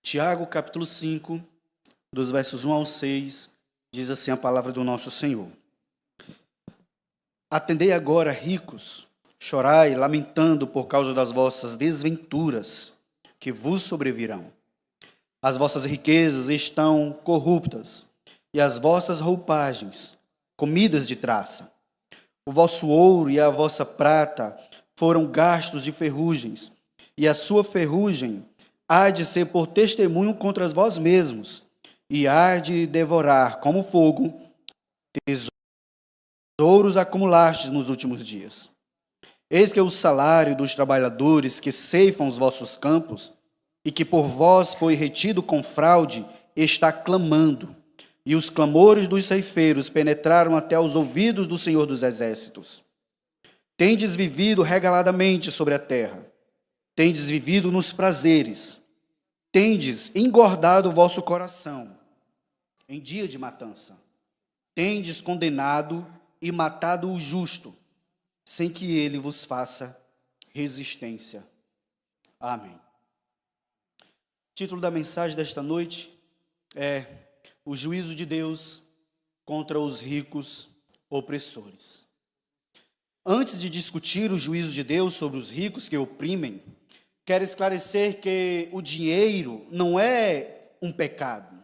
Tiago, capítulo 5, dos versos 1 ao 6, diz assim a palavra do nosso Senhor. Atendei agora, ricos, chorai, lamentando por causa das vossas desventuras, que vos sobrevirão. As vossas riquezas estão corruptas, e as vossas roupagens, comidas de traça. O vosso ouro e a vossa prata foram gastos de ferrugens, e a sua ferrugem há de ser por testemunho contra vós mesmos, e há de devorar como fogo tesouros acumulastes nos últimos dias. Eis que o salário dos trabalhadores que ceifam os vossos campos, e que por vós foi retido com fraude, está clamando, e os clamores dos ceifeiros penetraram até os ouvidos do Senhor dos Exércitos. Tendes vivido regaladamente sobre a terra, tendes vivido nos prazeres, tendes engordado o vosso coração em dia de matança, tendes condenado e matado o justo, sem que ele vos faça resistência. Amém. O título da mensagem desta noite é o juízo de Deus contra os ricos opressores. Antes de discutir o juízo de Deus sobre os ricos que oprimem, quero esclarecer que o dinheiro não é um pecado.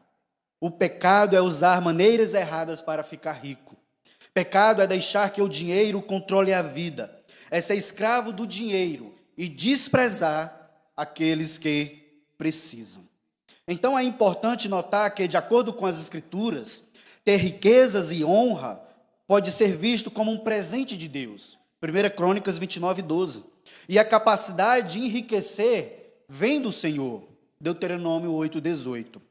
O pecado é usar maneiras erradas para ficar rico. Pecado é deixar que o dinheiro controle a vida. É ser escravo do dinheiro e desprezar aqueles que precisam. Então é importante notar que, de acordo com as Escrituras, ter riquezas e honra pode ser visto como um presente de Deus. 1 Crônicas 29:12. E a capacidade de enriquecer vem do Senhor. Deuteronômio 8:18.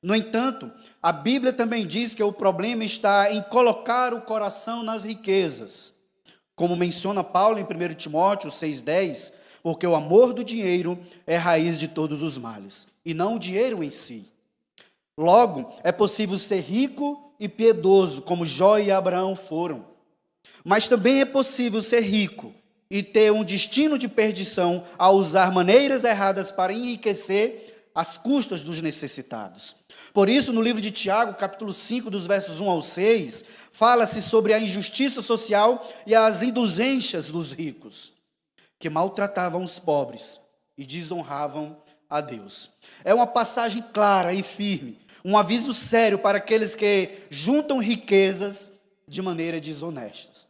No entanto, a Bíblia também diz que o problema está em colocar o coração nas riquezas. Como menciona Paulo em 1 Timóteo 6:10, porque o amor do dinheiro é raiz de todos os males, e não o dinheiro em si. Logo, é possível ser rico e piedoso, como Jó e Abraão foram. Mas também é possível ser rico e ter um destino de perdição ao usar maneiras erradas para enriquecer às custas dos necessitados. Por isso, no livro de Tiago, capítulo 5, dos versos 1 ao 6, fala-se sobre a injustiça social e as indulgências dos ricos, que maltratavam os pobres e desonravam a Deus. É uma passagem clara e firme, um aviso sério para aqueles que juntam riquezas de maneira desonesta.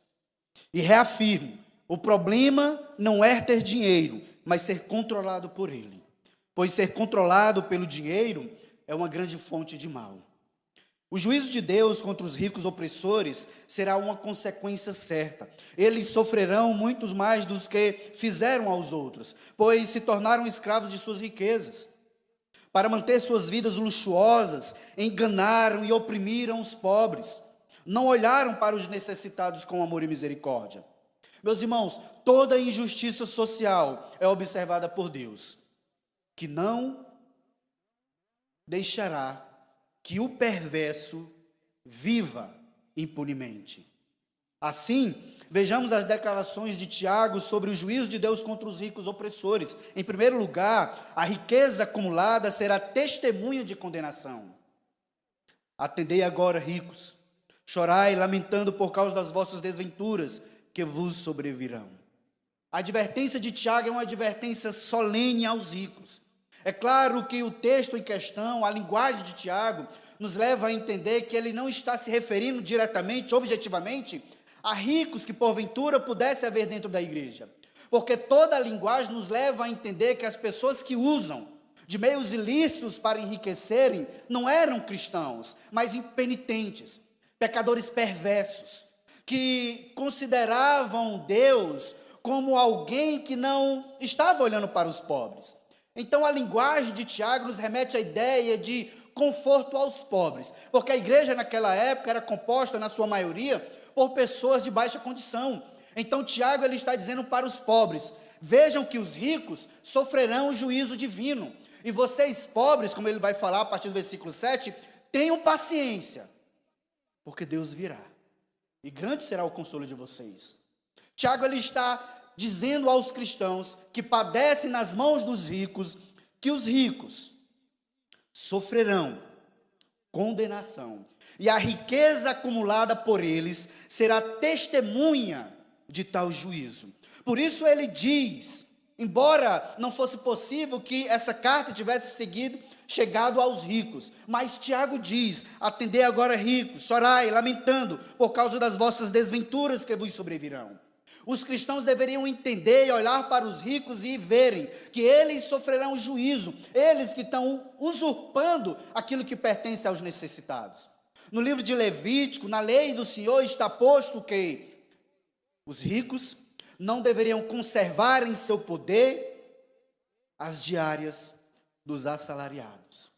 E reafirmo, o problema não é ter dinheiro, mas ser controlado por ele. Pois ser controlado pelo dinheiro é uma grande fonte de mal. O juízo de Deus contra os ricos opressores será uma consequência certa. Eles sofrerão muitos mais dos que fizeram aos outros, pois se tornaram escravos de suas riquezas. Para manter suas vidas luxuosas, enganaram e oprimiram os pobres. Não olharam para os necessitados com amor e misericórdia. Meus irmãos, toda injustiça social é observada por Deus, que não deixará que o perverso viva impunemente. Assim, vejamos as declarações de Tiago sobre o juízo de Deus contra os ricos opressores. Em primeiro lugar, a riqueza acumulada será testemunha de condenação. Atendei agora, ricos, chorai, lamentando por causa das vossas desventuras, que vos sobrevirão. A advertência de Tiago é uma advertência solene aos ricos. É claro que o texto em questão, a linguagem de Tiago, nos leva a entender que ele não está se referindo diretamente, objetivamente, a ricos que porventura pudesse haver dentro da igreja. Porque toda a linguagem nos leva a entender que as pessoas que usam de meios ilícitos para enriquecerem não eram cristãos, mas impenitentes, pecadores perversos, que consideravam Deus como alguém que não estava olhando para os pobres. Então a linguagem de Tiago nos remete à ideia de conforto aos pobres, porque a igreja naquela época era composta, na sua maioria, por pessoas de baixa condição. Então Tiago ele está dizendo para os pobres, vejam que os ricos sofrerão o juízo divino, e vocês pobres, como ele vai falar a partir do versículo 7, tenham paciência, porque Deus virá, e grande será o consolo de vocês. Tiago ele está dizendo aos cristãos que padecem nas mãos dos ricos, que os ricos sofrerão condenação, e a riqueza acumulada por eles será testemunha de tal juízo. Por isso ele diz, embora não fosse possível que essa carta tivesse chegado aos ricos, mas Tiago diz: atendei agora, ricos, chorai, lamentando, por causa das vossas desventuras que vos sobrevirão. Os cristãos deveriam entender e olhar para os ricos e verem que eles sofrerão juízo, eles que estão usurpando aquilo que pertence aos necessitados. No livro de Levítico, na lei do Senhor, está posto que os ricos não deveriam conservar em seu poder as diárias dos assalariados.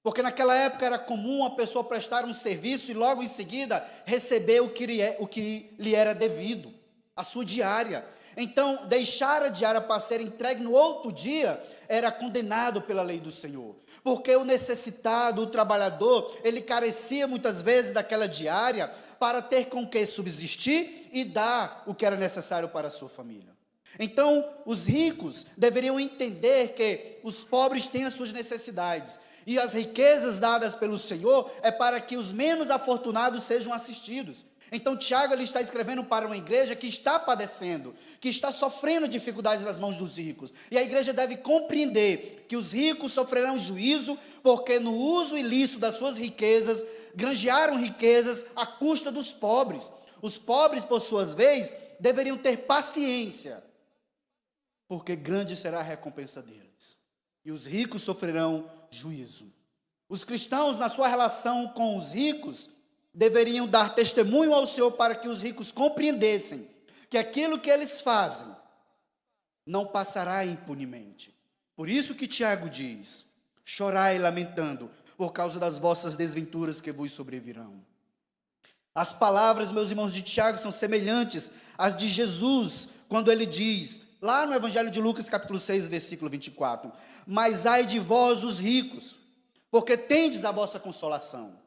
Porque naquela época era comum a pessoa prestar um serviço e logo em seguida receber o que lhe era devido, a sua diária. Então, deixar a diária para ser entregue no outro dia era condenado pela lei do Senhor. Porque o necessitado, o trabalhador, ele carecia muitas vezes daquela diária para ter com que subsistir e dar o que era necessário para a sua família. Então, os ricos deveriam entender que os pobres têm as suas necessidades e as riquezas dadas pelo Senhor é para que os menos afortunados sejam assistidos. Então, Tiago ele está escrevendo para uma igreja que está padecendo, que está sofrendo dificuldades nas mãos dos ricos. E a igreja deve compreender que os ricos sofrerão juízo, porque no uso ilícito das suas riquezas, granjearam riquezas à custa dos pobres. Os pobres, por suas vezes, deveriam ter paciência, porque grande será a recompensa deles. E os ricos sofrerão juízo. Os cristãos, na sua relação com os ricos, deveriam dar testemunho ao Senhor para que os ricos compreendessem que aquilo que eles fazem não passará impunemente. Por isso que Tiago diz: chorai lamentando por causa das vossas desventuras que vos sobrevirão. As palavras, meus irmãos, de Tiago são semelhantes às de Jesus, quando ele diz, lá no Evangelho de Lucas, capítulo 6, versículo 24, mas ai de vós os ricos, porque tendes a vossa consolação.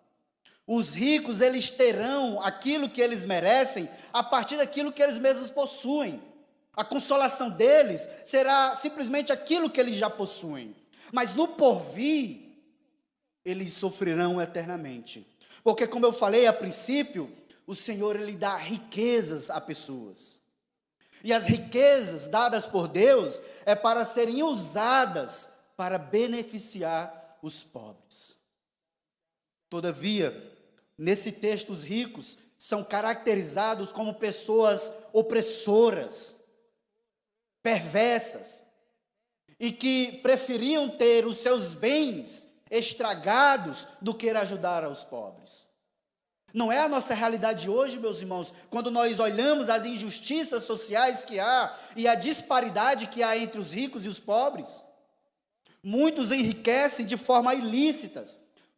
Os ricos, eles terão aquilo que eles merecem a partir daquilo que eles mesmos possuem. A consolação deles será simplesmente aquilo que eles já possuem. Mas no porvir, eles sofrerão eternamente. Porque, como eu falei a princípio, o Senhor ele dá riquezas a pessoas. E as riquezas dadas por Deus é para serem usadas para beneficiar os pobres. Todavia, nesse texto, os ricos são caracterizados como pessoas opressoras, perversas, e que preferiam ter os seus bens estragados do que ajudar aos pobres. Não é a nossa realidade hoje, meus irmãos, quando nós olhamos as injustiças sociais que há e a disparidade que há entre os ricos e os pobres. Muitos enriquecem de forma ilícita,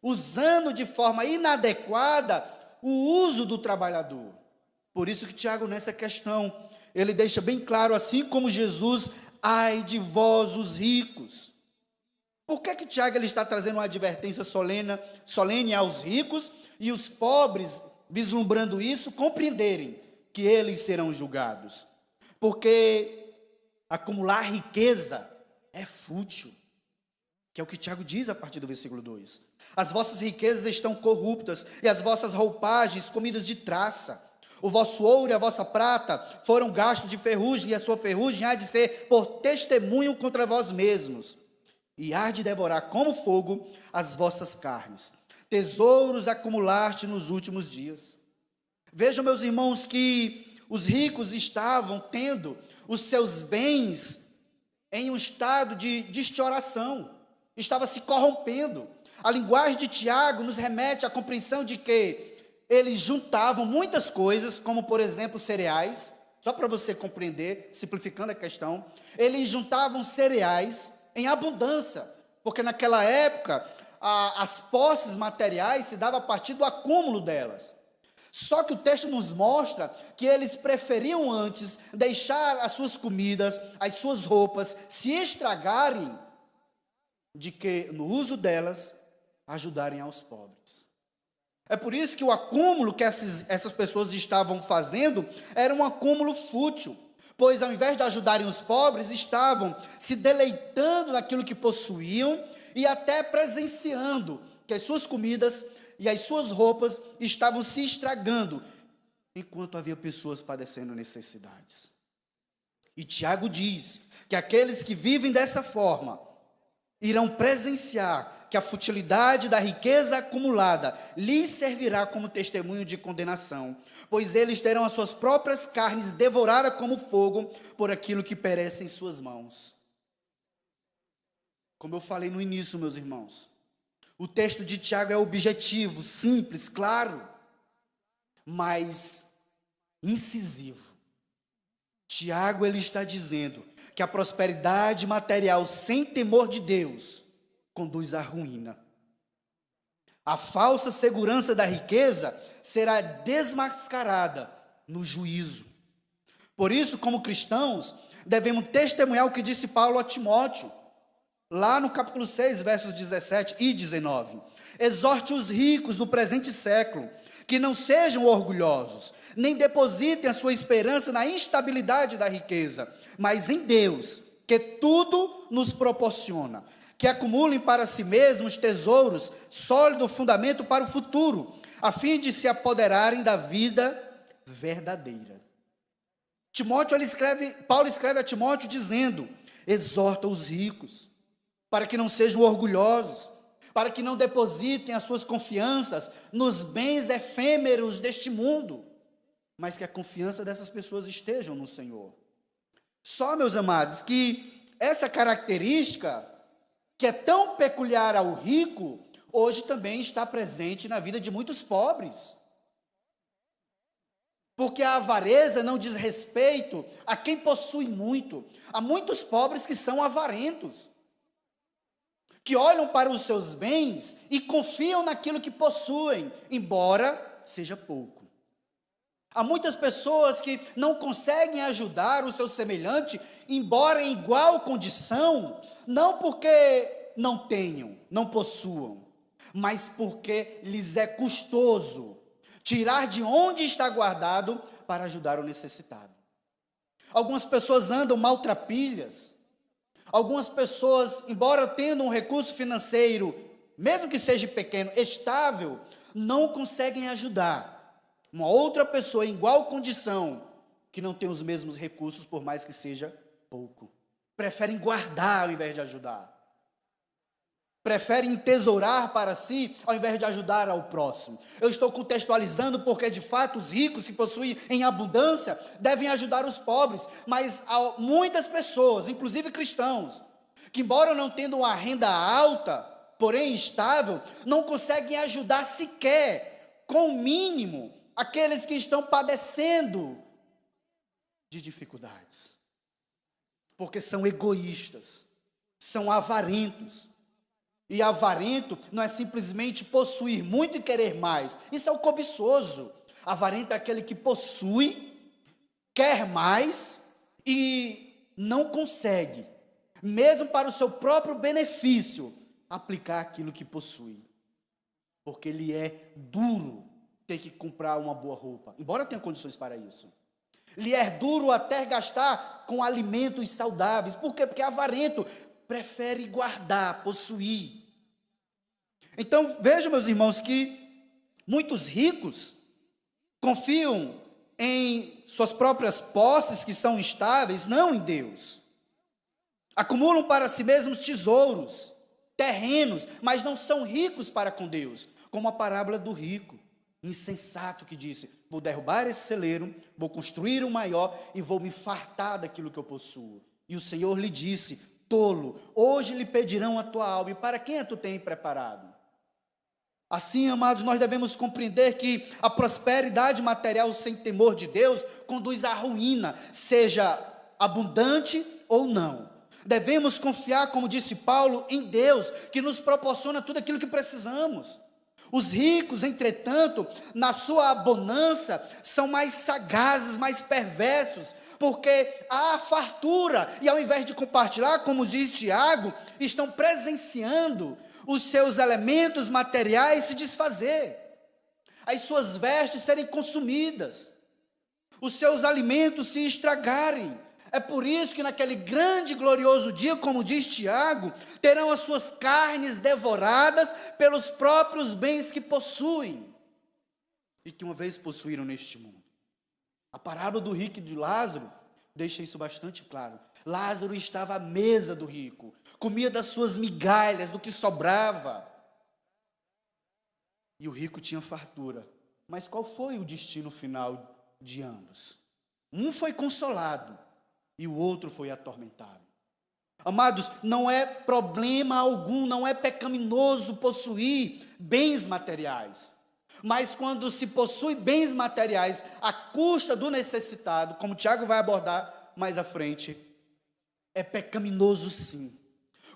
usando de forma inadequada o uso do trabalhador. Por isso que Tiago, nessa questão, ele deixa bem claro, assim como Jesus, ai de vós os ricos. Por que Tiago ele está trazendo uma advertência solene aos ricos e os pobres, vislumbrando isso, compreenderem que eles serão julgados? Porque acumular riqueza é fútil, que é o que Tiago diz a partir do versículo 2. As vossas riquezas estão corruptas e as vossas roupagens comidas de traça. O vosso ouro e a vossa prata foram gastos de ferrugem, e a sua ferrugem há de ser por testemunho contra vós mesmos, e há de devorar como fogo as vossas carnes. Tesouros acumulaste nos últimos dias. Vejam, meus irmãos, que os ricos estavam tendo os seus bens em um estado de deterioração, estava se corrompendo. A linguagem de Tiago nos remete à compreensão de que eles juntavam muitas coisas, como por exemplo cereais, só para você compreender, simplificando a questão, eles juntavam cereais em abundância, porque naquela época as posses materiais se davam a partir do acúmulo delas. Só que o texto nos mostra que eles preferiam antes deixar as suas comidas, as suas roupas se estragarem, de que no uso delas ajudarem aos pobres. É por isso que o acúmulo que essas pessoas estavam fazendo era um acúmulo fútil, pois ao invés de ajudarem os pobres, estavam se deleitando naquilo que possuíam e até presenciando que as suas comidas e as suas roupas estavam se estragando, enquanto havia pessoas padecendo necessidades. E Tiago diz que aqueles que vivem dessa forma irão presenciar que a futilidade da riqueza acumulada lhes servirá como testemunho de condenação, pois eles terão as suas próprias carnes devoradas como fogo por aquilo que perece em suas mãos. Como eu falei no início, meus irmãos, o texto de Tiago é objetivo, simples, claro, mas incisivo. Tiago, ele está dizendo que a prosperidade material sem temor de Deus conduz à ruína. A falsa segurança da riqueza será desmascarada no juízo. Por isso, como cristãos, devemos testemunhar o que disse Paulo a Timóteo, lá no capítulo 6, versos 17 e 19. Exorte os ricos do presente século, que não sejam orgulhosos, nem depositem a sua esperança na instabilidade da riqueza, mas em Deus, que tudo nos proporciona, que acumulem para si mesmos tesouros, sólido fundamento para o futuro, a fim de se apoderarem da vida verdadeira. Paulo escreve a Timóteo dizendo: exorta os ricos, para que não sejam orgulhosos, para que não depositem as suas confianças nos bens efêmeros deste mundo, mas que a confiança dessas pessoas estejam no Senhor. Só, meus amados, que essa característica, que é tão peculiar ao rico, hoje também está presente na vida de muitos pobres. Porque a avareza não diz respeito a quem possui muito. Há muitos pobres que são avarentos, que olham para os seus bens e confiam naquilo que possuem, embora seja pouco. Há muitas pessoas que não conseguem ajudar o seu semelhante, embora em igual condição, não porque não tenham, não possuam, mas porque lhes é custoso tirar de onde está guardado para ajudar o necessitado. Algumas pessoas andam maltrapilhas. Algumas pessoas, embora tendo um recurso financeiro, mesmo que seja pequeno, estável, não conseguem ajudar uma outra pessoa em igual condição, que não tem os mesmos recursos, por mais que seja pouco. Preferem guardar ao invés de ajudar. Preferem entesourar para si, ao invés de ajudar ao próximo. Eu estou contextualizando porque, de fato, os ricos que possuem em abundância devem ajudar os pobres, mas há muitas pessoas, inclusive cristãos, que, embora não tendo uma renda alta, porém estável, não conseguem ajudar sequer, com o mínimo, aqueles que estão padecendo de dificuldades. Porque são egoístas, são avarentos. E avarento não é simplesmente possuir muito e querer mais. Isso é o cobiçoso. Avarento é aquele que possui, quer mais e não consegue, mesmo para o seu próprio benefício, aplicar aquilo que possui. Porque ele é duro ter que comprar uma boa roupa, embora tenha condições para isso. Lhe é duro até gastar com alimentos saudáveis. Por quê? Porque é avarento, prefere guardar, possuir. Então, vejam, meus irmãos, que muitos ricos confiam em suas próprias posses, que são instáveis, não em Deus. Acumulam para si mesmos tesouros, terrenos, mas não são ricos para com Deus, como a parábola do rico insensato que disse: vou derrubar esse celeiro, vou construir um maior e vou me fartar daquilo que eu possuo. E o Senhor lhe disse: tolo, hoje lhe pedirão a tua alma, e para quem a tu tens preparado? Assim, amados, nós devemos compreender que a prosperidade material sem temor de Deus conduz à ruína, seja abundante ou não. Devemos confiar, como disse Paulo, em Deus, que nos proporciona tudo aquilo que precisamos. Os ricos, entretanto, na sua abundância, são mais sagazes, mais perversos, porque há fartura, e ao invés de compartilhar, como diz Tiago, estão presenciando os seus elementos materiais se desfazer, as suas vestes serem consumidas, os seus alimentos se estragarem, É por isso que naquele grande e glorioso dia, como diz Tiago, terão as suas carnes devoradas pelos próprios bens que possuem e que uma vez possuíram neste mundo. A parábola do rico e de Lázaro deixa isso bastante claro. Lázaro estava à mesa do rico, comia das suas migalhas, do que sobrava. E o rico tinha fartura. Mas qual foi o destino final de ambos? Um foi consolado e o outro foi atormentado. Amados, não é problema algum, não é pecaminoso possuir bens materiais. Mas quando se possui bens materiais à custa do necessitado, como Tiago vai abordar mais à frente, é pecaminoso sim.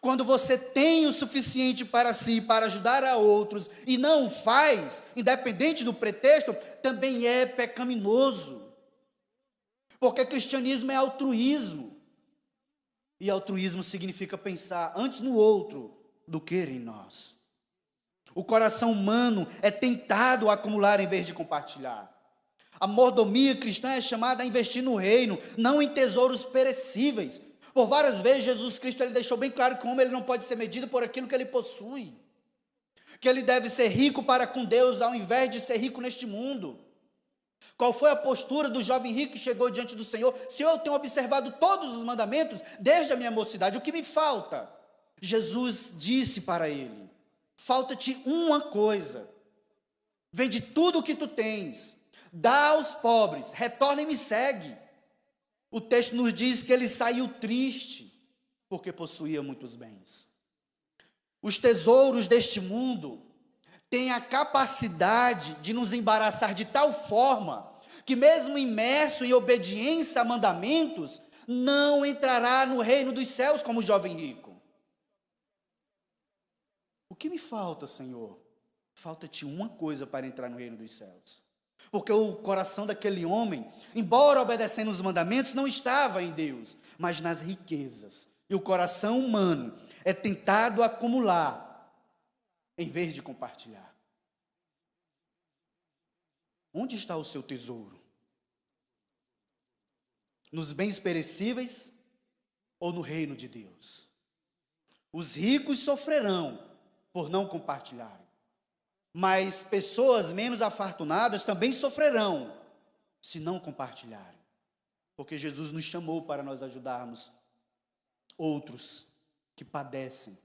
Quando você tem o suficiente para si, para ajudar a outros, e não o faz, independente do pretexto, também é pecaminoso. Porque cristianismo é altruísmo. E altruísmo significa pensar antes no outro do que em nós. O coração humano é tentado a acumular em vez de compartilhar. A mordomia cristã é chamada a investir no reino, não em tesouros perecíveis. Por várias vezes Jesus Cristo ele deixou bem claro que o homem ele não pode ser medido por aquilo que ele possui. Que ele deve ser rico para com Deus ao invés de ser rico neste mundo. Qual foi a postura do jovem rico que chegou diante do Senhor? Senhor, eu tenho observado todos os mandamentos desde a minha mocidade, o que me falta? Jesus disse para ele: falta-te uma coisa, vende tudo o que tu tens, dá aos pobres, retorna e me segue. O texto nos diz que ele saiu triste, porque possuía muitos bens. Os tesouros deste mundo têm a capacidade de nos embaraçar de tal forma, que mesmo imerso em obediência a mandamentos, não entrará no reino dos céus como o jovem rico. O que me falta, Senhor? Falta-te uma coisa para entrar no reino dos céus. Porque o coração daquele homem, embora obedecendo os mandamentos, não estava em Deus, mas nas riquezas. E o coração humano é tentado a acumular, em vez de compartilhar. Onde está o seu tesouro? Nos bens perecíveis ou no reino de Deus? Os ricos sofrerão por não compartilharem, mas pessoas menos afortunadas também sofrerão se não compartilharem, porque Jesus nos chamou para nós ajudarmos outros que padecem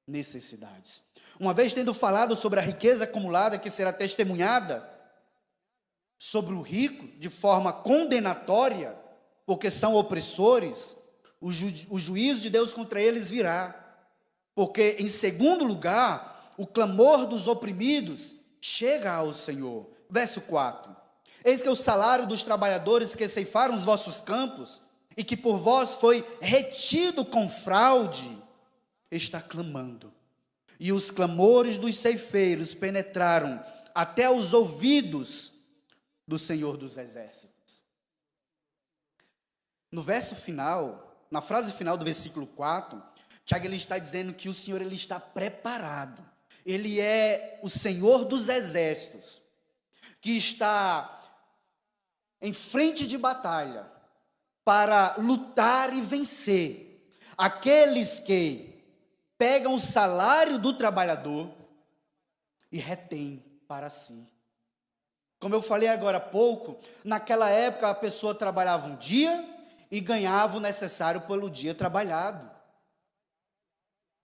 necessidades. Uma vez tendo falado sobre a riqueza acumulada que será testemunhada sobre o rico de forma condenatória, porque são opressores, o juízo de Deus contra eles virá. Porque, em segundo lugar, o clamor dos oprimidos chega ao Senhor. Verso 4. Eis que o salário dos trabalhadores que ceifaram os vossos campos, e que por vós foi retido com fraude, está clamando. E os clamores dos ceifeiros penetraram até os ouvidos do Senhor dos Exércitos. No verso final, na frase final do versículo 4, Tiago ele está dizendo que o Senhor ele está preparado. Ele é o Senhor dos Exércitos, que está em frente de batalha para lutar e vencer aqueles que pegam o salário do trabalhador e retêm para si. Como eu falei agora há pouco, naquela época a pessoa trabalhava um dia e ganhava o necessário pelo dia trabalhado.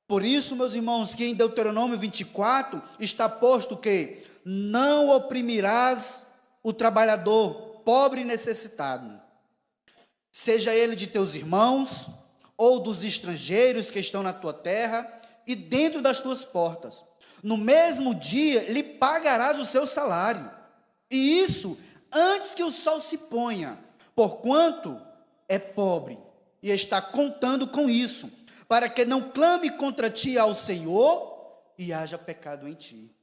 Por isso, meus irmãos, que em Deuteronômio 24 está posto que não oprimirás o trabalhador pobre e necessitado, seja ele de teus irmãos ou dos estrangeiros que estão na tua terra e dentro das tuas portas. No mesmo dia lhe pagarás o seu salário, e isso antes que o sol se ponha, porquanto é pobre e está contando com isso, para que não clame contra ti ao Senhor e haja pecado em ti.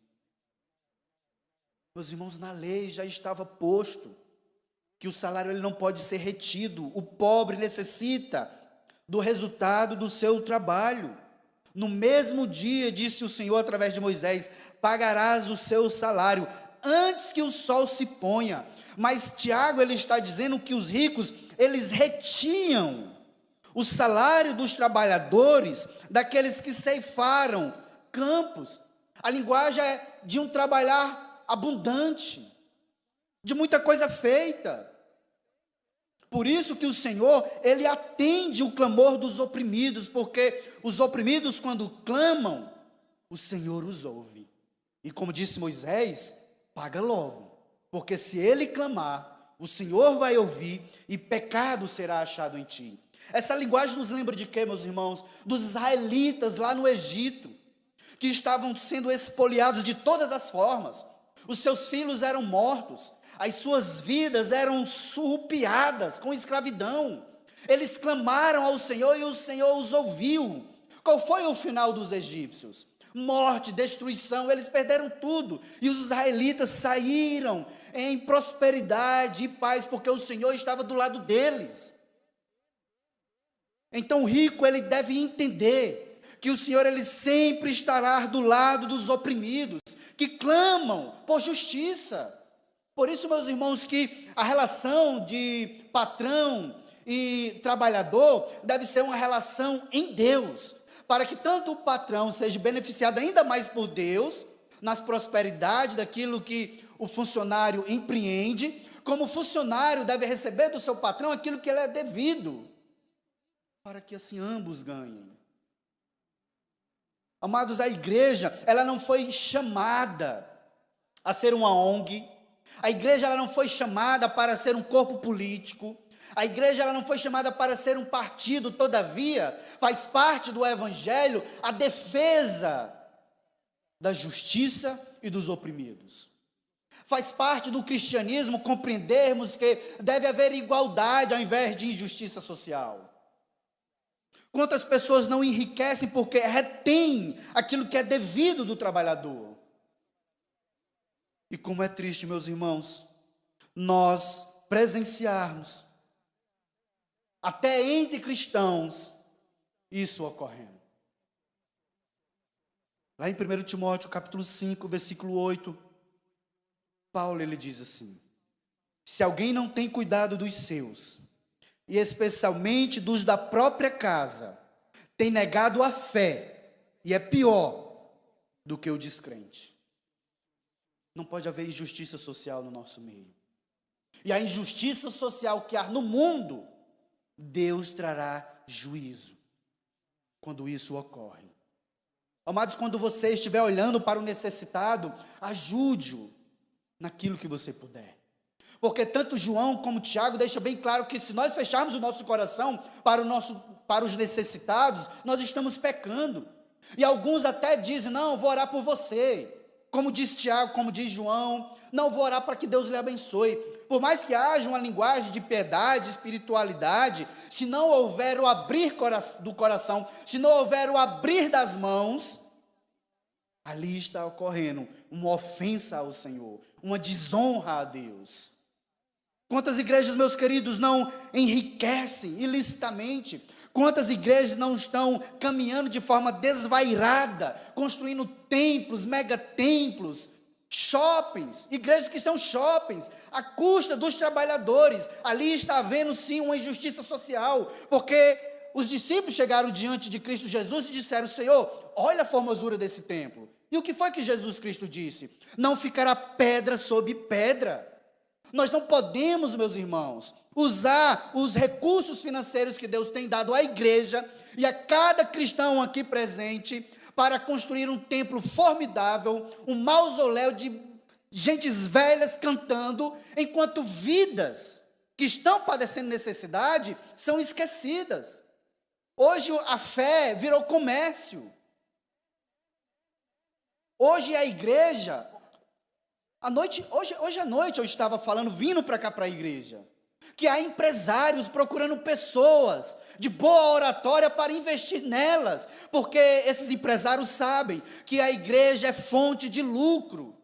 Meus irmãos, na lei já estava posto que o salário ele não pode ser retido. O pobre necessita do resultado do seu trabalho. No mesmo dia, disse o Senhor através de Moisés, pagarás o seu salário antes que o sol se ponha. Mas Tiago ele está dizendo que os ricos eles retinham o salário dos trabalhadores, daqueles que ceifaram campos. A linguagem é de um trabalhar abundante, de muita coisa feita. Por isso que o Senhor, Ele atende o clamor dos oprimidos, porque os oprimidos, quando clamam, o Senhor os ouve. E como disse Moisés, paga logo, porque se ele clamar, o Senhor vai ouvir e pecado será achado em ti. Essa linguagem nos lembra de quê, meus irmãos? Dos israelitas lá no Egito, que estavam sendo expoliados de todas as formas. Os seus filhos eram mortos, as suas vidas eram surrupiadas com escravidão. Eles clamaram ao Senhor e o Senhor os ouviu. Qual foi o final dos egípcios? Morte, destruição, eles perderam tudo. E os israelitas saíram em prosperidade e paz, porque o Senhor estava do lado deles. Então o rico, ele deve entender que o Senhor, ele sempre estará do lado dos oprimidos, que clamam por justiça. Por isso, meus irmãos, que a relação de patrão e trabalhador deve ser uma relação em Deus, para que tanto o patrão seja beneficiado ainda mais por Deus, nas prosperidades daquilo que o funcionário empreende, como o funcionário deve receber do seu patrão aquilo que ele é devido, para que assim ambos ganhem. Amados, a igreja, ela não foi chamada a ser uma ONG, a igreja ela não foi chamada para ser um corpo político, a igreja ela não foi chamada para ser um partido, todavia, faz parte do evangelho a defesa da justiça e dos oprimidos. Faz parte do cristianismo compreendermos que deve haver igualdade ao invés de injustiça social. Quantas pessoas não enriquecem porque retêm aquilo que é devido do trabalhador? E como é triste, meus irmãos, nós presenciarmos, até entre cristãos, isso ocorrendo. Lá em 1 Timóteo, capítulo 5, versículo 8, Paulo, ele diz assim: se alguém não tem cuidado dos seus, e especialmente dos da própria casa, tem negado a fé, e é pior do que o descrente. Não pode haver injustiça social no nosso meio. E a injustiça social que há no mundo, Deus trará juízo quando isso ocorre. Amados, quando você estiver olhando para o necessitado, ajude-o naquilo que você puder. Porque tanto João como Tiago deixam bem claro que se nós fecharmos o nosso coração para os necessitados, nós estamos pecando. E alguns até dizem: não, vou orar por você. Como diz Tiago, como diz João, não vou orar para que Deus lhe abençoe. Por mais que haja uma linguagem de piedade, espiritualidade, se não houver o abrir do coração, se não houver o abrir das mãos, ali está ocorrendo uma ofensa ao Senhor, uma desonra a Deus. Quantas igrejas, meus queridos, não enriquecem ilicitamente? Quantas igrejas não estão caminhando de forma desvairada, construindo templos, megatemplos, shoppings, igrejas que são shoppings, à custa dos trabalhadores? Ali está havendo sim uma injustiça social, porque os discípulos chegaram diante de Cristo Jesus e disseram: Senhor, olha a formosura desse templo. E o que foi que Jesus Cristo disse? Não ficará pedra sobre pedra. Nós não podemos, meus irmãos, usar os recursos financeiros que Deus tem dado à igreja e a cada cristão aqui presente para construir um templo formidável, um mausoléu de gentes velhas cantando, enquanto vidas que estão padecendo necessidade são esquecidas. Hoje a fé virou comércio. Hoje a igreja... Hoje à noite eu estava falando, vindo para cá para a igreja, que há empresários procurando pessoas de boa oratória para investir nelas, porque esses empresários sabem que a igreja é fonte de lucro.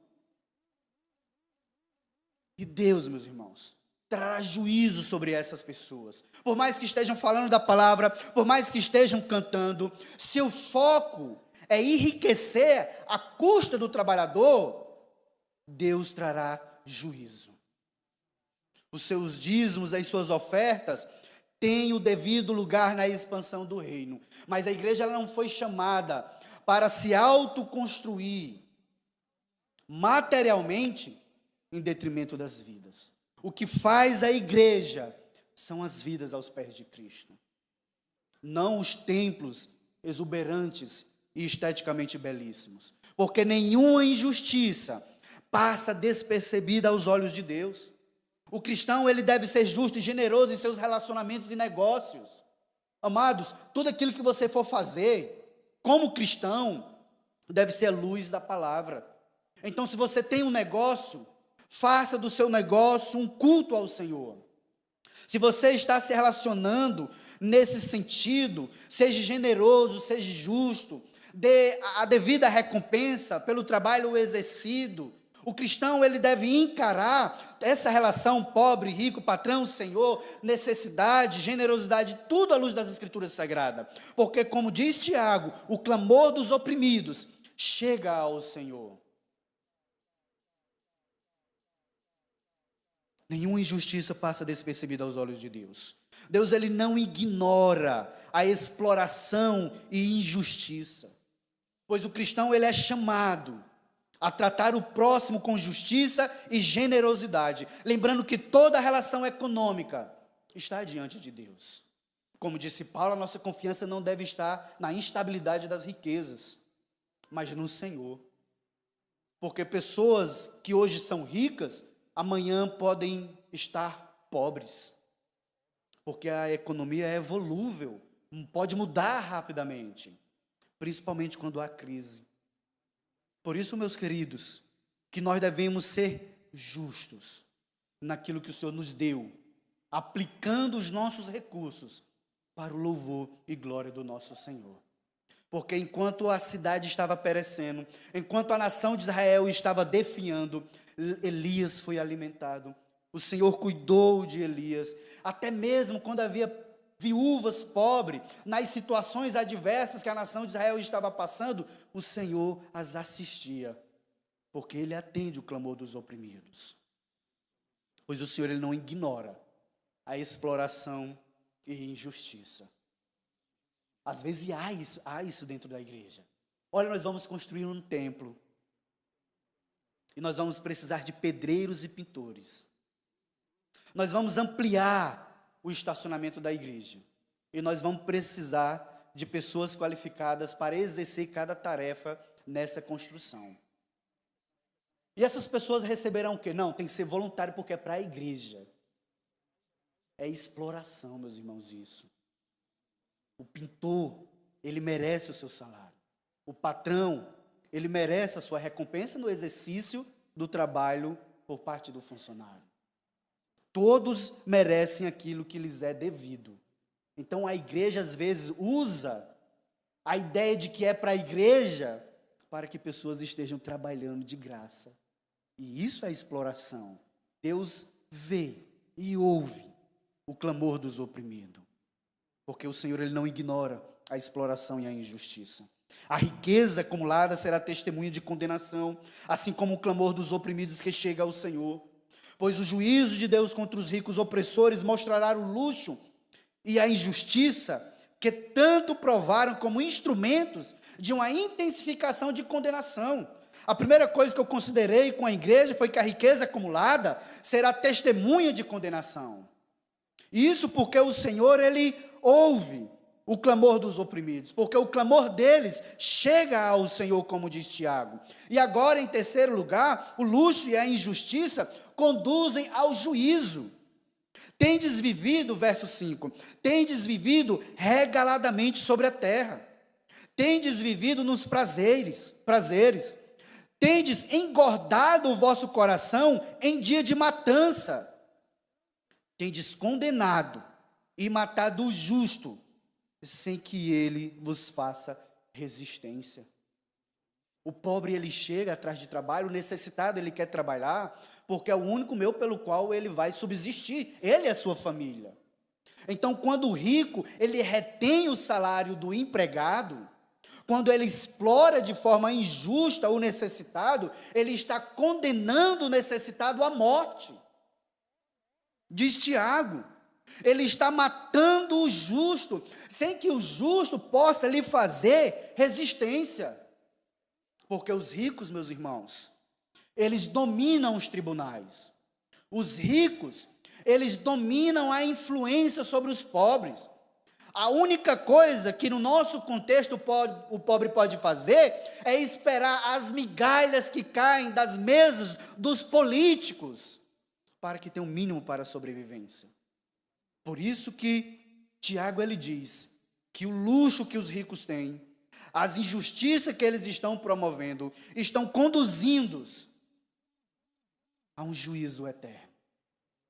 E Deus, meus irmãos, trará juízo sobre essas pessoas. Por mais que estejam falando da palavra, por mais que estejam cantando, se o foco é enriquecer à custa do trabalhador, Deus trará juízo. os seus dízimos, as suas ofertas, têm o devido lugar na expansão do reino. Mas a igreja ela não foi chamada para se autoconstruir materialmente em detrimento das vidas. O que faz a igreja são as vidas aos pés de Cristo. Não os templos exuberantes e esteticamente belíssimos. Porque nenhuma injustiça passa despercebida aos olhos de Deus. O cristão, ele deve ser justo e generoso em seus relacionamentos e negócios. Amados, tudo aquilo que você for fazer, como cristão, deve ser a luz da palavra. Então, se você tem um negócio, faça do seu negócio um culto ao Senhor. Se você está se relacionando nesse sentido, seja generoso, seja justo, dê a devida recompensa pelo trabalho exercido. O cristão, ele deve encarar essa relação pobre, rico, patrão, senhor, necessidade, generosidade, tudo à luz das Escrituras Sagradas. Porque, como diz Tiago, o clamor dos oprimidos chega ao Senhor. Nenhuma injustiça passa despercebida aos olhos de Deus. Deus, ele não ignora a exploração e injustiça. Pois o cristão, ele é chamado a tratar o próximo com justiça e generosidade. Lembrando que toda relação econômica está diante de Deus. Como disse Paulo, a nossa confiança não deve estar na instabilidade das riquezas, mas no Senhor. Porque pessoas que hoje são ricas, amanhã podem estar pobres. Porque a economia é volúvel, pode mudar rapidamente, principalmente quando há crise. Por isso, meus queridos, que nós devemos ser justos naquilo que o Senhor nos deu, aplicando os nossos recursos para o louvor e glória do nosso Senhor. Porque enquanto a cidade estava perecendo, enquanto a nação de Israel estava definhando, Elias foi alimentado. O Senhor cuidou de Elias, até mesmo quando havia viúvas pobres, nas situações adversas que a nação de Israel estava passando, o Senhor as assistia, porque Ele atende o clamor dos oprimidos. Pois o Senhor, Ele não ignora a exploração e injustiça. Às vezes há isso dentro da igreja. Olha, nós vamos construir um templo, e nós vamos precisar de pedreiros e pintores. Nós vamos ampliar o estacionamento da igreja. E nós vamos precisar de pessoas qualificadas para exercer cada tarefa nessa construção. E essas pessoas receberão o quê? Não, tem que ser voluntário porque é para a igreja. É exploração, meus irmãos, isso. O pintor, ele merece o seu salário. O patrão, ele merece a sua recompensa no exercício do trabalho por parte do funcionário. Todos merecem aquilo que lhes é devido. Então a igreja às vezes usa a ideia de que é para a igreja para que pessoas estejam trabalhando de graça. E isso é exploração. Deus vê e ouve o clamor dos oprimidos. Porque o Senhor, Ele não ignora a exploração e a injustiça. A riqueza acumulada será testemunha de condenação, assim como o clamor dos oprimidos que chega ao Senhor. Pois o juízo de Deus contra os ricos opressores mostrará o luxo e a injustiça que tanto provaram como instrumentos de uma intensificação de condenação. A primeira coisa que eu considerei com a igreja foi que a riqueza acumulada será testemunha de condenação. Isso porque o Senhor, Ele ouve o clamor dos oprimidos, porque o clamor deles chega ao Senhor, como diz Tiago. E agora, em terceiro lugar, o luxo e a injustiça conduzem ao juízo. Tendes vivido, verso 5, tendes vivido regaladamente sobre a terra, tendes vivido nos prazeres, tendes engordado o vosso coração em dia de matança, tendes condenado e matado o justo, sem que ele vos faça resistência. O pobre, ele chega atrás de trabalho, o necessitado, ele quer trabalhar, porque é o único meio pelo qual ele vai subsistir, ele e a sua família. Então, quando o rico, ele retém o salário do empregado, quando ele explora de forma injusta o necessitado, ele está condenando o necessitado à morte. Diz Tiago, ele está matando o justo, sem que o justo possa lhe fazer resistência. Porque os ricos, meus irmãos, eles dominam os tribunais. Os ricos, eles dominam a influência sobre os pobres. A única coisa que no nosso contexto o pobre pode fazer é esperar as migalhas que caem das mesas dos políticos, para que tenha um mínimo para a sobrevivência. Por isso que Tiago ele diz que o luxo que os ricos têm, as injustiças que eles estão promovendo, estão conduzindo-os a um juízo eterno,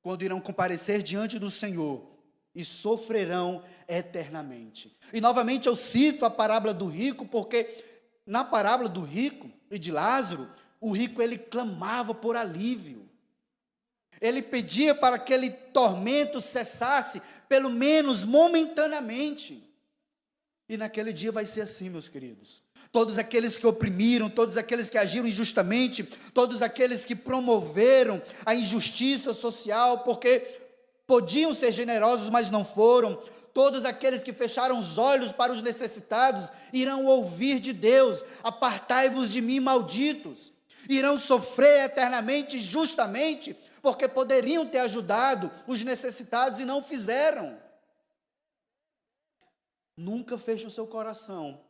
quando irão comparecer diante do Senhor e sofrerão eternamente. E novamente eu cito a parábola do rico, porque na parábola do rico e de Lázaro, o rico ele clamava por alívio. Ele pedia para que aquele tormento cessasse, pelo menos momentaneamente. E naquele dia vai ser assim, meus queridos. Todos aqueles que oprimiram, todos aqueles que agiram injustamente, todos aqueles que promoveram a injustiça social, porque podiam ser generosos, mas não foram. Todos aqueles que fecharam os olhos para os necessitados, irão ouvir de Deus: apartai-vos de mim, malditos. Irão sofrer eternamente, justamente, porque poderiam ter ajudado os necessitados e não fizeram. Nunca feche o seu coração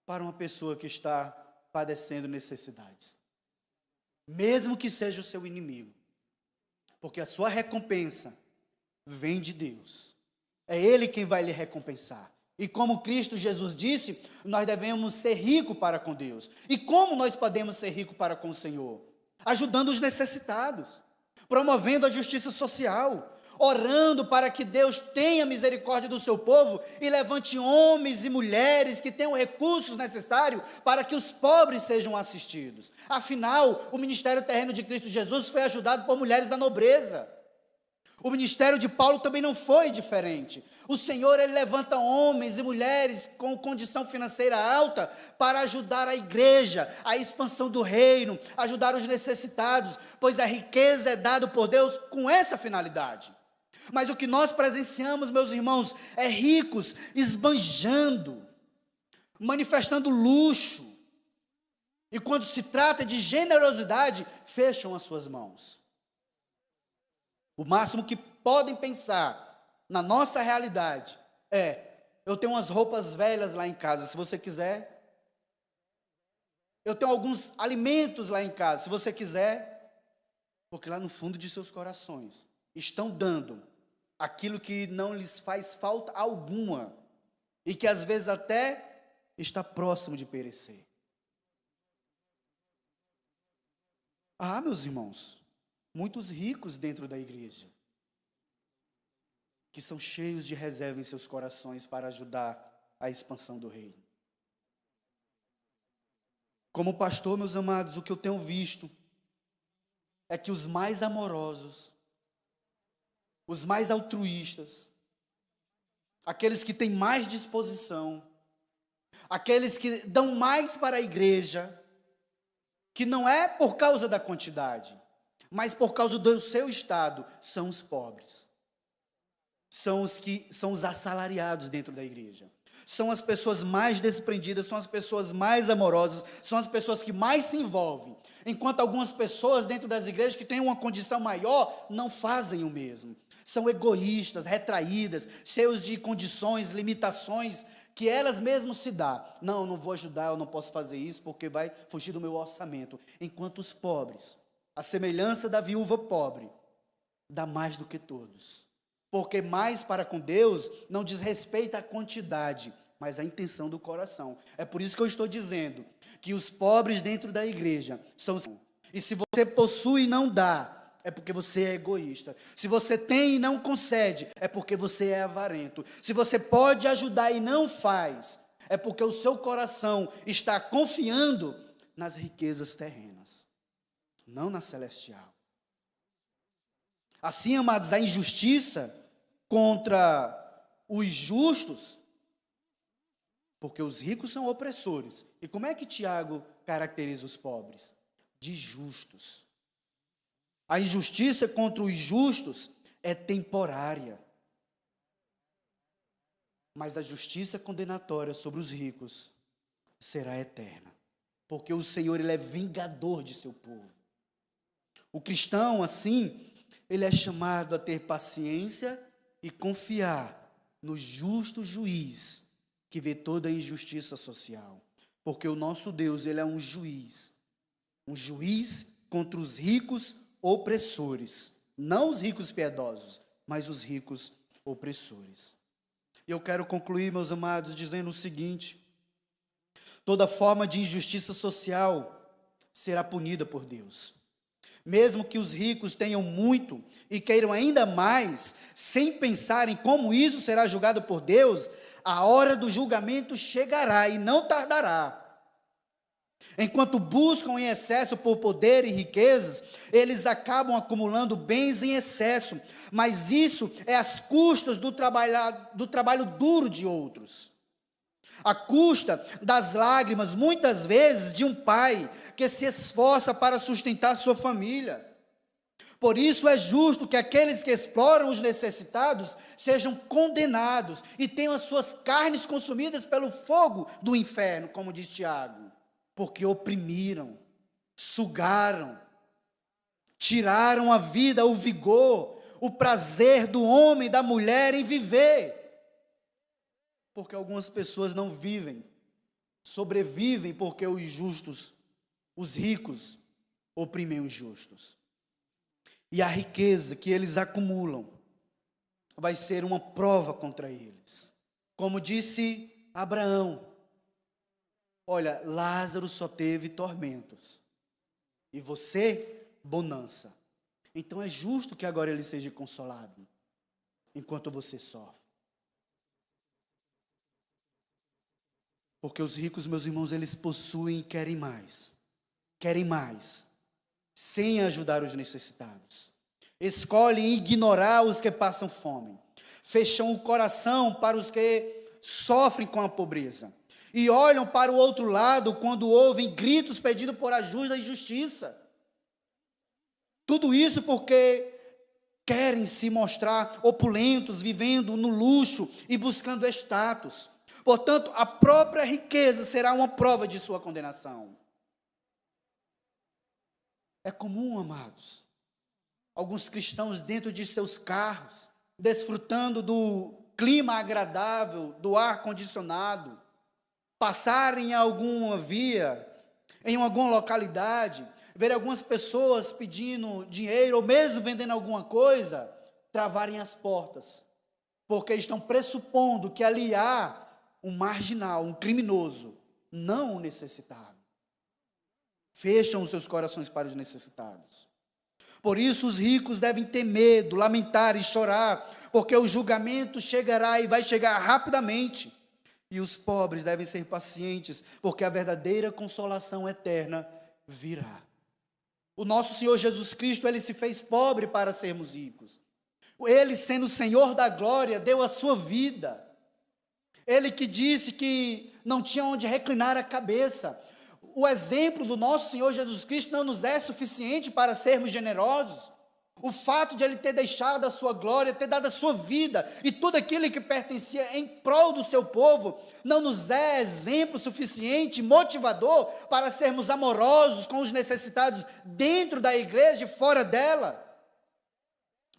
para uma pessoa que está padecendo necessidades, mesmo que seja o seu inimigo, porque a sua recompensa vem de Deus. É Ele quem vai lhe recompensar. E como Cristo Jesus disse, nós devemos ser ricos para com Deus. E como nós podemos ser ricos para com o Senhor? Ajudando os necessitados, promovendo a justiça social, orando para que Deus tenha misericórdia do seu povo e levante homens e mulheres que tenham recursos necessários para que os pobres sejam assistidos. Afinal, o ministério terreno de Cristo Jesus foi ajudado por mulheres da nobreza. O ministério de Paulo também não foi diferente. O Senhor, Ele levanta homens e mulheres com condição financeira alta para ajudar a igreja, a expansão do reino, ajudar os necessitados, pois a riqueza é dada por Deus com essa finalidade. Mas o que nós presenciamos, meus irmãos, é ricos esbanjando, manifestando luxo, e quando se trata de generosidade, fecham as suas mãos. O máximo que podem pensar na nossa realidade é: eu tenho umas roupas velhas lá em casa, se você quiser. Eu tenho alguns alimentos lá em casa, se você quiser. Porque lá no fundo de seus corações estão dando aquilo que não lhes faz falta alguma e que às vezes até está próximo de perecer. Ah, meus irmãos, muitos ricos dentro da igreja, que são cheios de reserva em seus corações para ajudar a expansão do reino. Como pastor, meus amados, o que eu tenho visto é que os mais amorosos, os mais altruístas, aqueles que têm mais disposição, aqueles que dão mais para a igreja, que não é por causa da quantidade, mas por causa do seu estado, são os pobres. São os assalariados dentro da igreja. São as pessoas mais desprendidas, são as pessoas mais amorosas, são as pessoas que mais se envolvem. Enquanto algumas pessoas dentro das igrejas que têm uma condição maior, não fazem o mesmo. São egoístas, retraídas, cheios de condições, limitações, que elas mesmas se dão. Não, não vou ajudar, eu não posso fazer isso, porque vai fugir do meu orçamento. Enquanto os pobres, a semelhança da viúva pobre, dá mais do que todos. Porque mais para com Deus não diz respeito à quantidade, mas à intenção do coração. É por isso que eu estou dizendo que os pobres dentro da igreja são... E se você possui e não dá, é porque você é egoísta. Se você tem e não concede, é porque você é avarento. Se você pode ajudar e não faz, é porque o seu coração está confiando nas riquezas terrenas, não na celestial. Assim, amados, a injustiça contra os justos, porque os ricos são opressores. E como é que Tiago caracteriza os pobres? De justos. A injustiça contra os justos é temporária. Mas a justiça condenatória sobre os ricos será eterna. Porque o Senhor, Ele é vingador de seu povo. O cristão, assim, ele é chamado a ter paciência e confiar no justo juiz que vê toda a injustiça social. Porque o nosso Deus, Ele é um juiz contra os ricos opressores. Não os ricos piedosos, mas os ricos opressores. E eu quero concluir, meus amados, dizendo o seguinte: toda forma de injustiça social será punida por Deus. Mesmo que os ricos tenham muito e queiram ainda mais, sem pensar em como isso será julgado por Deus, a hora do julgamento chegará e não tardará. Enquanto buscam em excesso por poder e riquezas, eles acabam acumulando bens em excesso, mas isso é às custas do trabalho duro de outros. À custa das lágrimas, muitas vezes, de um pai que se esforça para sustentar sua família. Por isso é justo que aqueles que exploram os necessitados sejam condenados e tenham as suas carnes consumidas pelo fogo do inferno, como diz Tiago, porque oprimiram, sugaram, tiraram a vida, o vigor, o prazer do homem e da mulher em viver. Porque algumas pessoas não vivem, sobrevivem porque os justos, os ricos, oprimem os justos. E a riqueza que eles acumulam vai ser uma prova contra eles. Como disse Abraão, olha, Lázaro só teve tormentos, e você, bonança. Então é justo que agora ele seja consolado, enquanto você sofre. Porque os ricos, meus irmãos, eles possuem e querem mais, sem ajudar os necessitados. Escolhem ignorar os que passam fome, fecham o coração para os que sofrem com a pobreza, e olham para o outro lado quando ouvem gritos pedindo por ajuda e justiça. Tudo isso porque querem se mostrar opulentos, vivendo no luxo e buscando status. Portanto, a própria riqueza será uma prova de sua condenação. É comum, amados, alguns cristãos dentro de seus carros, desfrutando do clima agradável, do ar condicionado, passarem em alguma via, em alguma localidade, ver algumas pessoas pedindo dinheiro, ou mesmo vendendo alguma coisa, travarem as portas, porque estão pressupondo que ali há um marginal, um criminoso, não um necessitado. Fecham os seus corações para os necessitados. Por isso os ricos devem ter medo, lamentar e chorar, porque o julgamento chegará e vai chegar rapidamente. E os pobres devem ser pacientes, porque a verdadeira consolação eterna virá. O nosso Senhor Jesus Cristo, Ele se fez pobre para sermos ricos. Ele, sendo o Senhor da glória, deu a sua vida. Ele que disse que não tinha onde reclinar a cabeça. O exemplo do nosso Senhor Jesus Cristo não nos é suficiente para sermos generosos. O fato de Ele ter deixado a sua glória, ter dado a sua vida e tudo aquilo que pertencia em prol do seu povo, não nos é exemplo suficiente, motivador para sermos amorosos com os necessitados dentro da igreja e fora dela.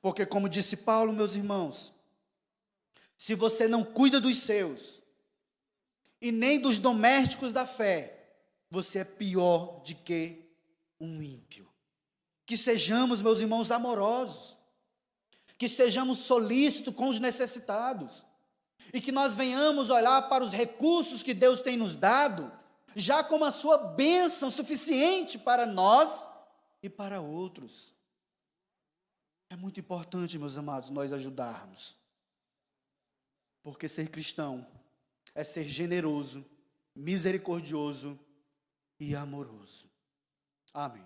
Porque, como disse Paulo, meus irmãos, se você não cuida dos seus e nem dos domésticos da fé, você é pior do que um ímpio. Que sejamos, meus irmãos, amorosos, que sejamos solícitos com os necessitados, e que nós venhamos olhar para os recursos que Deus tem nos dado, já como a sua bênção suficiente para nós e para outros. É muito importante, meus amados, nós ajudarmos, porque ser cristão é ser generoso, misericordioso e amoroso. Amém.